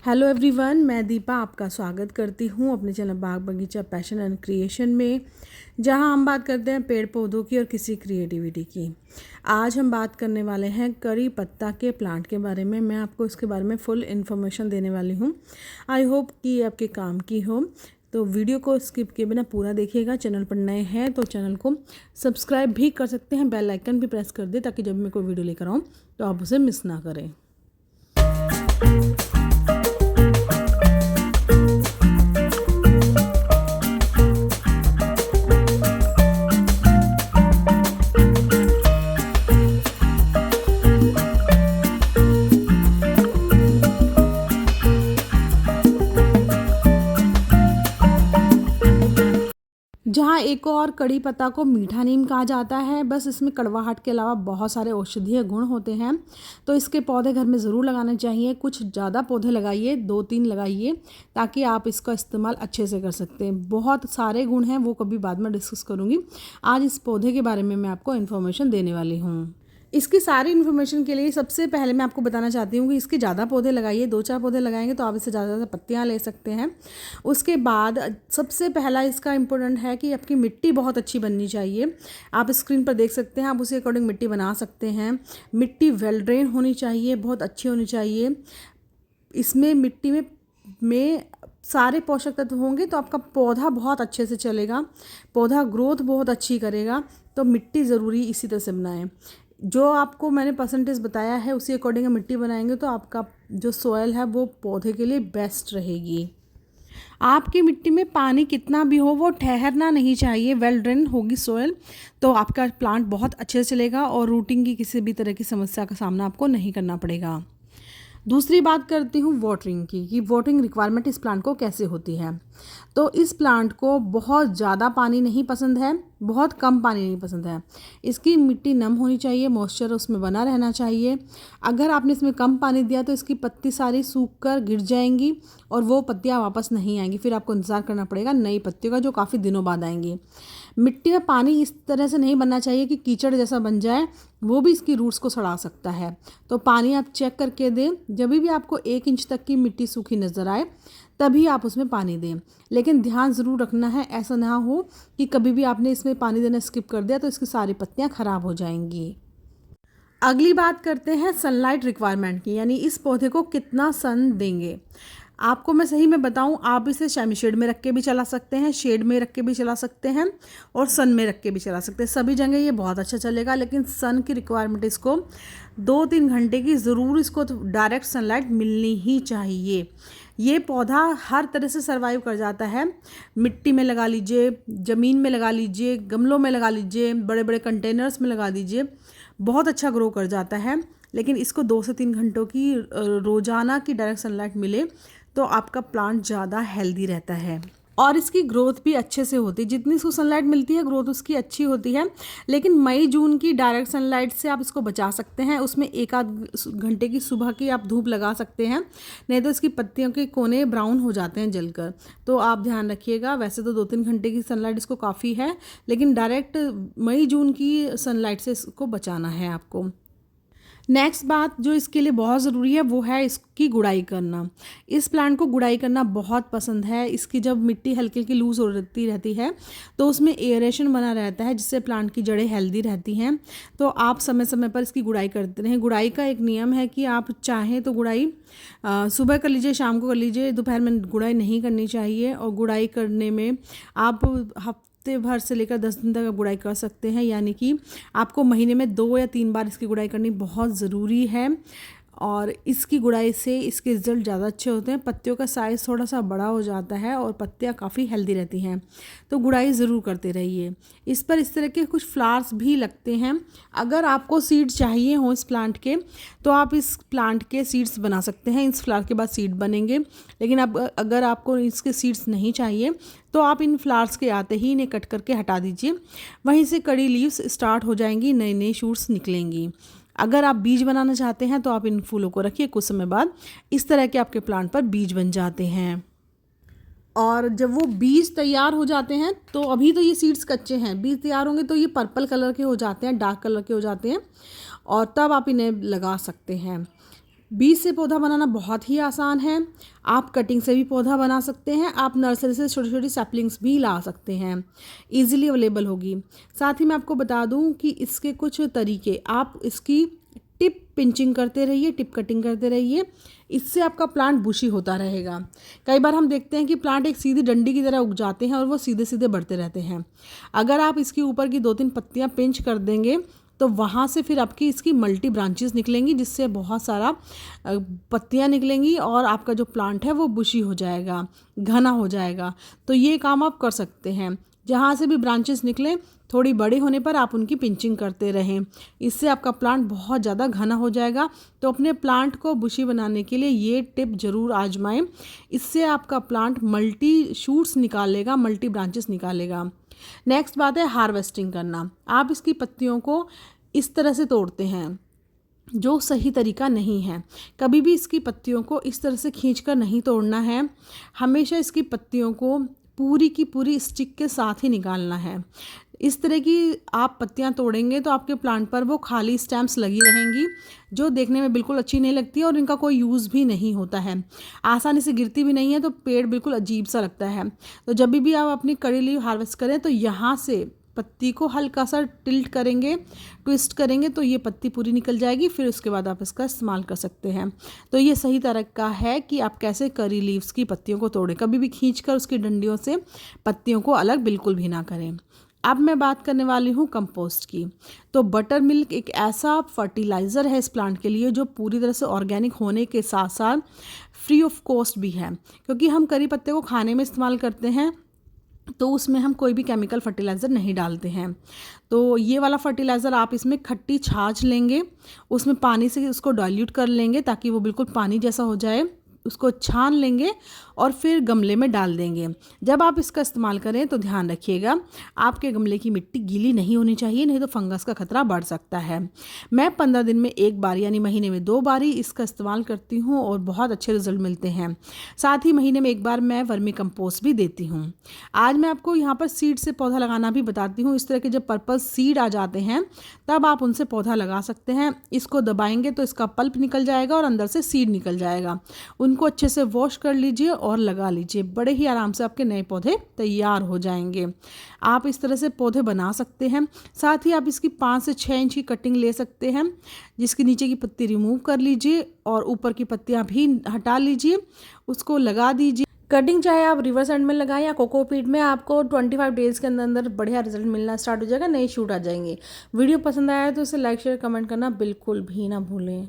Hello everyone, मैं दीपा आपका स्वागत करती हूँ अपने चैनल बाग बगीचा पैशन एंड क्रिएशन में, जहाँ हम बात करते हैं पेड़ पौधों की और किसी क्रिएटिविटी की। आज हम बात करने वाले हैं करी पत्ता के प्लांट के बारे में। मैं आपको इसके बारे में फुल इन्फॉर्मेशन देने वाली हूँ। आई होप कि आपके काम की हो, तो वीडियो को स्किप किए बिना पूरा देखिएगा। चैनल पर नए हैं तो चैनल को सब्सक्राइब भी कर सकते हैं, बेल आइकन भी प्रेस कर दे ताकि जब मैं कोई वीडियो लेकर आऊँ तो आप उसे मिस ना करें। जहाँ एक और कड़ी पत्ता को मीठा नीम कहा जाता है। बस इसमें कड़वाहट के अलावा बहुत सारे औषधीय गुण होते हैं, तो इसके पौधे घर में ज़रूर लगाने चाहिए। कुछ ज़्यादा पौधे लगाइए, 2-3 लगाइए, ताकि आप इसका इस्तेमाल अच्छे से कर सकते हैं। बहुत सारे गुण हैं, वो कभी बाद में डिस्कस करूँगी। आज इस पौधे के बारे में मैं आपको इन्फॉर्मेशन देने वाली हूँ। इसकी सारी इन्फॉर्मेशन के लिए सबसे पहले मैं आपको बताना चाहती हूँ कि इसके ज़्यादा पौधे लगाइए। 2-4 पौधे लगाएंगे तो आप इससे ज़्यादा पत्तियाँ ले सकते हैं। उसके बाद सबसे पहला इसका इम्पोर्टेंट है कि आपकी मिट्टी बहुत अच्छी बननी चाहिए। आप स्क्रीन पर देख सकते हैं, आप उसी अकॉर्डिंग मिट्टी बना सकते हैं। मिट्टी वेल ड्रेन होनी चाहिए, बहुत अच्छी होनी चाहिए। इसमें मिट्टी में सारे पोषक तत्व होंगे तो आपका पौधा बहुत अच्छे से चलेगा, पौधा ग्रोथ बहुत अच्छी करेगा। तो मिट्टी ज़रूरी इसी तरह से बनाएं। जो आपको मैंने परसेंटेज बताया है उसी अकॉर्डिंग मिट्टी बनाएंगे तो आपका जो सॉइल है वो पौधे के लिए बेस्ट रहेगी। आपकी मिट्टी में पानी कितना भी हो वो ठहरना नहीं चाहिए। वेल ड्रेन होगी सॉइल तो आपका प्लांट बहुत अच्छे से चलेगा और रूटिंग की किसी भी तरह की समस्या का सामना आपको नहीं करना पड़ेगा। दूसरी बात करती हूँ वाटरिंग की, कि वाटरिंग रिक्वायरमेंट इस प्लांट को कैसे होती है। तो इस प्लांट को बहुत ज़्यादा पानी नहीं पसंद है, बहुत कम पानी नहीं पसंद है। इसकी मिट्टी नम होनी चाहिए, मॉइस्चर उसमें बना रहना चाहिए। अगर आपने इसमें कम पानी दिया तो इसकी पत्ती सारी सूख कर गिर जाएंगी और वो पत्तियाँ वापस नहीं आएंगी। फिर आपको इंतज़ार करना पड़ेगा नई पत्तियों का, जो काफ़ी दिनों बाद आएंगी। मिट्टी में पानी इस तरह से नहीं बनना चाहिए कि कीचड़ जैसा बन जाए, वो भी इसकी रूट्स को सड़ा सकता है। तो पानी आप चेक करके दें। जब भी आपको 1 इंच तक की मिट्टी सूखी नज़र आए तभी आप उसमें पानी दें। लेकिन ध्यान ज़रूर रखना है, ऐसा ना हो कि कभी भी आपने इसमें पानी देना स्किप कर दिया तो इसकी सारी पत्तियां खराब हो जाएंगी। अगली बात करते हैं सनलाइट रिक्वायरमेंट की, यानी इस पौधे को कितना सन देंगे। आपको मैं सही में बताऊं, आप इसे सेमी शेड में रख के भी चला सकते हैं, शेड में रख के भी चला सकते हैं और सन में रख के भी चला सकते हैं। सभी जगह ये बहुत अच्छा चलेगा, लेकिन सन की रिक्वायरमेंट इसको 2-3 घंटे की ज़रूर इसको तो डायरेक्ट सनलाइट मिलनी ही चाहिए। ये पौधा हर तरह से सर्वाइव कर जाता है। मिट्टी में लगा लीजिए, ज़मीन में लगा लीजिए, गमलों में लगा लीजिए, बड़े बड़े कंटेनर्स में लगा दीजिए, बहुत अच्छा ग्रो कर जाता है। लेकिन इसको 2 से 3 घंटों की रोज़ाना की डायरेक्ट सनलाइट मिले तो आपका प्लांट ज़्यादा हेल्दी रहता है और इसकी ग्रोथ भी अच्छे से होती है। जितनी इसको सनलाइट मिलती है ग्रोथ उसकी अच्छी होती है। लेकिन मई जून की डायरेक्ट सनलाइट से आप इसको बचा सकते हैं। उसमें 1-आध घंटे की सुबह की आप धूप लगा सकते हैं, नहीं तो इसकी पत्तियों के कोने ब्राउन हो जाते हैं जलकर। तो आप ध्यान रखिएगा। वैसे तो 2-3 घंटे की सनलाइट इसको काफ़ी है, लेकिन डायरेक्ट मई जून की सनलाइट से इसको बचाना है आपको। नेक्स्ट बात जो इसके लिए बहुत ज़रूरी है वो है इसकी गुड़ाई करना। इस प्लांट को गुड़ाई करना बहुत पसंद है। इसकी जब मिट्टी हल्की हल्की लूज़ रहती है तो उसमें एयरेशन बना रहता है, जिससे प्लांट की जड़ें हेल्दी रहती हैं। तो आप समय समय पर इसकी गुड़ाई करते रहें। गुड़ाई का एक नियम है कि आप चाहें तो गुड़ाई सुबह कर लीजिए, शाम को कर लीजिए, दोपहर में गुड़ाई नहीं करनी चाहिए। और गुड़ाई करने में आप हफ्ते भर से लेकर 10 दिन तक आप गुड़ाई कर सकते हैं, यानी कि आपको महीने में 2 या 3 बार इसकी गुड़ाई करनी बहुत ज़रूरी है। और इसकी गुड़ाई से इसके रिज़ल्ट ज़्यादा अच्छे होते हैं। पत्तियों का साइज़ थोड़ा सा बड़ा हो जाता है और पत्तियाँ काफ़ी हेल्दी रहती हैं। तो गुड़ाई ज़रूर करते रहिए। इस पर इस तरह के कुछ फ्लावर्स भी लगते हैं। अगर आपको सीड्स चाहिए हों इस प्लांट के तो आप इस प्लांट के सीड्स बना सकते हैं। इस फ्लावर के बाद सीड बनेंगे। लेकिन अब अगर आपको इसके सीड्स नहीं चाहिए तो आप इन फ्लावर्स के आते ही इन्हें कट करके हटा दीजिए। वहीं से कड़ी लीव्स स्टार्ट हो जाएंगी, नए नए शूट्स निकलेंगी। अगर आप बीज बनाना चाहते हैं तो आप इन फूलों को रखिए, कुछ समय बाद इस तरह के आपके प्लांट पर बीज बन जाते हैं। और जब वो बीज तैयार हो जाते हैं तो अभी तो ये सीड्स कच्चे हैं, बीज तैयार होंगे तो ये पर्पल कलर के हो जाते हैं, डार्क कलर के हो जाते हैं, और तब आप इन्हें लगा सकते हैं। बीज से पौधा बनाना बहुत ही आसान है। आप कटिंग से भी पौधा बना सकते हैं, आप नर्सरी से छोटी छोटी सैपलिंग्स भी ला सकते हैं, इजीली अवेलेबल होगी। साथ ही मैं आपको बता दूं कि इसके कुछ तरीके, आप इसकी टिप पिंचिंग करते रहिए, टिप कटिंग करते रहिए, इससे आपका प्लांट बुशी होता रहेगा। कई बार हम देखते हैं कि प्लांट एक सीधी डंडी की तरह उग जाते हैं और वो सीधे सीधे बढ़ते रहते हैं। अगर आप इसके ऊपर की 2-3 पत्तियां पिंच कर देंगे तो वहाँ से फिर आपकी इसकी मल्टी ब्रांचेस निकलेंगी, जिससे बहुत सारा पत्तियाँ निकलेंगी और आपका जो प्लांट है वो बुशी हो जाएगा, घना हो जाएगा। तो ये काम आप कर सकते हैं, जहाँ से भी ब्रांचेस निकलें थोड़ी बड़े होने पर आप उनकी पिंचिंग करते रहें, इससे आपका प्लांट बहुत ज़्यादा घना हो जाएगा। तो अपने प्लांट को बुशी बनाने के लिए ये टिप ज़रूर आजमाएं, इससे आपका प्लांट मल्टी शूट्स निकालेगा, मल्टी ब्रांचेस निकालेगा। नेक्स्ट बात है हार्वेस्टिंग करना। आप इसकी पत्तियों को इस तरह से तोड़ते हैं, जो सही तरीका नहीं है। कभी भी इसकी पत्तियों को इस तरह से खींचकर नहीं तोड़ना है, हमेशा इसकी पत्तियों को पूरी की पूरी स्टिक के साथ ही निकालना है। इस तरह की आप पत्तियां तोड़ेंगे तो आपके प्लांट पर वो खाली स्टेम्स लगी रहेंगी, जो देखने में बिल्कुल अच्छी नहीं लगती और इनका कोई यूज़ भी नहीं होता है, आसानी से गिरती भी नहीं है, तो पेड़ बिल्कुल अजीब सा लगता है। तो जब भी आप अपनी कड़ी लीव हार्वेस्ट करें तो यहाँ से पत्ती को हल्का सा टिल्ट करेंगे, ट्विस्ट करेंगे, तो ये पत्ती पूरी निकल जाएगी। फिर उसके बाद आप इसका इस्तेमाल कर सकते हैं। तो ये सही तरीका है कि आप कैसे करी लीव्स की पत्तियों को तोड़ें। कभी भी खींचकर उसकी डंडियों से पत्तियों को अलग बिल्कुल भी ना करें। अब मैं बात करने वाली हूँ कंपोस्ट की। तो बटर मिल्क एक ऐसा फर्टिलाइज़र है इस प्लांट के लिए जो पूरी तरह से ऑर्गेनिक होने के साथ साथ फ्री ऑफ कॉस्ट भी है, क्योंकि हम करी पत्ते को खाने में इस्तेमाल करते हैं तो उसमें हम कोई भी केमिकल फर्टिलाइज़र नहीं डालते हैं। तो ये वाला फर्टिलाइज़र आप इसमें खट्टी छाछ लेंगे, उसमें पानी से उसको डाइल्यूट कर लेंगे ताकि वो बिल्कुल पानी जैसा हो जाए, उसको छान लेंगे और फिर गमले में डाल देंगे। जब आप इसका इस्तेमाल करें तो ध्यान रखिएगा आपके गमले की मिट्टी गीली नहीं होनी चाहिए, नहीं तो फंगस का खतरा बढ़ सकता है। मैं 15 दिन में एक बार यानी महीने में 2 बार ही इसका इस्तेमाल करती हूँ और बहुत अच्छे रिजल्ट मिलते हैं। साथ ही महीने में एक बार मैं वर्मी कंपोस्ट भी देती हूँ। आज मैं आपको यहाँ पर सीड से पौधा लगाना भी बताती हूँ। इस तरह के जब पर्पल सीड आ जाते हैं तब आप उनसे पौधा लगा सकते हैं। इसको दबाएंगे तो इसका पल्प निकल जाएगा और अंदर से सीड निकल जाएगा। उनको अच्छे से वॉश कर लीजिए और लगा लीजिए, बड़े ही आराम से आपके नए पौधे तैयार हो जाएंगे। आप इस तरह से पौधे बना सकते हैं। साथ ही आप इसकी 5 से 6 इंच की कटिंग ले सकते हैं, जिसकी नीचे की पत्ती रिमूव कर लीजिए और ऊपर की पत्तियां भी हटा लीजिए, उसको लगा दीजिए। कटिंग चाहे आप रिवर्स एंड में लगाएं या कोकोपीट में, आपको 25 डेज़ के अंदर अंदर बढ़िया रिजल्ट मिलना स्टार्ट हो जाएगा, नए शूट आ जाएंगे। वीडियो पसंद आया तो इसे लाइक शेयर कमेंट करना बिल्कुल भी ना भूलें।